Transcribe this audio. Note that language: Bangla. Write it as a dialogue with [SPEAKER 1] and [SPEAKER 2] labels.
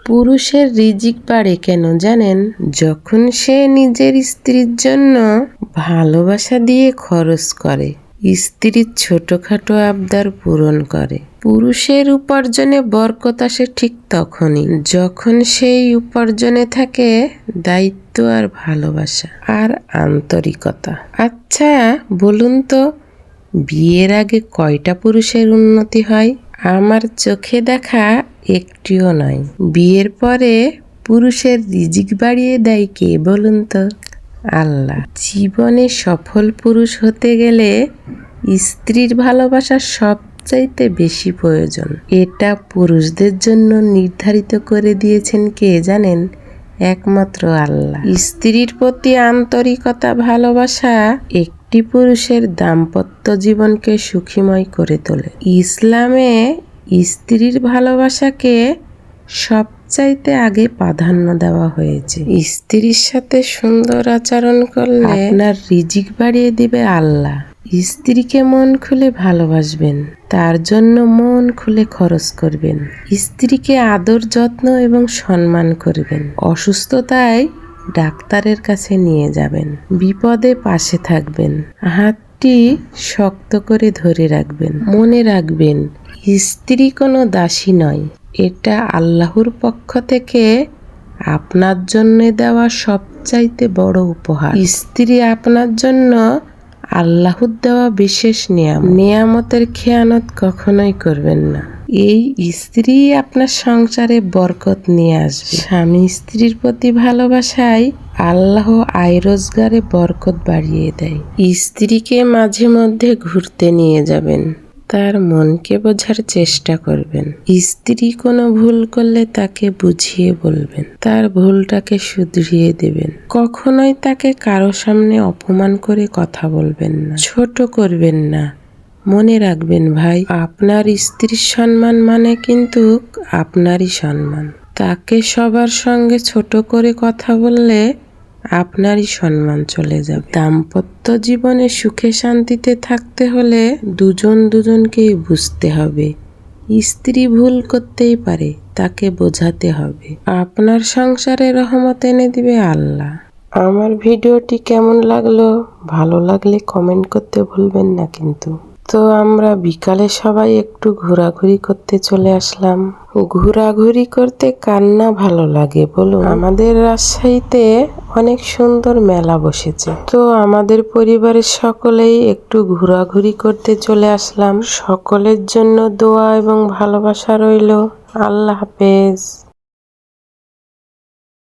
[SPEAKER 1] পুরুষের রিজিক বাড়ে কেন জানেন? যখন সে নিজের স্ত্রীর জন্য ভালোবাসা দিয়ে খরচ করে, স্ত্রীর ছোটখাটো আবদার পূরণ করে। পুরুষের উপার্জনে বরকত আসে ঠিক তখনই যখন সেই উপার্জনে থাকে দায়িত্ব আর ভালোবাসা আর আন্তরিকতা। আচ্ছা বলুন তো, বিয়ের আগে কয়টা পুরুষের উন্নতি হয়? আমার চোখে দেখা একটিও নয়। বিয়ের পরে পুরুষের রিজিক বাড়িয়ে দেয় কে বলুন তো? আল্লাহ। জীবনে সফল পুরুষ হতে গেলে স্ত্রীর ভালোবাসা সবচাইতে বেশি প্রয়োজন। এটা পুরুষদের জন্য নির্ধারিত করে দিয়েছেন কে জানেন? একমাত্র আল্লাহ। স্ত্রীর প্রতি আন্তরিকতা ভালোবাসা একটি পুরুষের দাম্পত্য জীবনকে সুখীময় করে তোলে। ইসলামে স্ত্রীর ভালোবাসাকে সবচাইতে আগে প্রাধান্য দেওয়া হয়েছে। স্ত্রীর সাথে সুন্দর আচরণ করলে আপনার রিজিক বাড়িয়ে দিবে আল্লাহ। স্ত্রীকে মন খুলে ভালোবাসবেন, তার জন্য মন খুলে খরচ করবেন। স্ত্রীকে আদর যত্ন এবং সম্মান করবেন। অসুস্থতায় ডাক্তারের কাছে নিয়ে যাবেন, বিপদে পাশে থাকবেন, হাতটি শক্ত করে ধরে রাখবেন। মনে রাখবেন, স্ত্রী কোনো দাসী নয়, এটা আল্লাহর পক্ষ থেকে আপনার জন্য দেওয়া সবচাইতে বড় উপহার। স্ত্রী আপনার জন্য আল্লাহর দেওয়া বিশেষ নেয়ামতের খেয়ানত কখনোই করবেন না। এই স্ত্রী আপনার সংসারে বরকত নিয়ে আসবে। স্বামী স্ত্রীর প্রতি ভালোবাসায় আল্লাহ আয় রোজগারে বরকত বাড়িয়ে দেয়। স্ত্রীকে মাঝে মধ্যে ঘুরতে নিয়ে যাবেন, তার মনকে বোঝার চেষ্টা করবেন। স্ত্রী কোনো ভুল করলে তাকে বুঝিয়ে বলবেন, তার ভুলটাকে শুধরিয়ে দেবেন। কখনোই তাকে কারো সামনে অপমান করে কথা বলবেন না, ছোট করবেন না। মনে রাখবেন ভাই, আপনার স্ত্রীর সম্মান মানে কিন্তু আপনারই সম্মান। তাকে সবার সঙ্গে ছোট করে কথা বললে আপনারই সম্মান চলে যাবে। দাম্পত্য জীবনে সুখে শান্তিতে থাকতে হলে দুজনকেই বুঝতে হবে। স্ত্রী ভুল করতেই পারে, তাকে বোঝাতে হবে। আপনার সংসারে রহমত এনে দিবে আল্লাহ। আমার ভিডিওটি কেমন লাগলো? ভালো লাগলে কমেন্ট করতে ভুলবেন না কিন্তু। তো আমরা বিকালে সবাই একটু ঘোরাঘুরি করতে চলে আসলাম। ঘোরাঘুরি করতে কার না ভালো লাগে বলুন? আমাদের রাজশাহীতে অনেক সুন্দর মেলা বসেছে, তো আমাদের পরিবারের সকলেই একটু ঘোরাঘুরি করতে চলে আসলাম। সকলের জন্য দোয়া এবং ভালোবাসা রইল। আল্লাহ হাফেজ।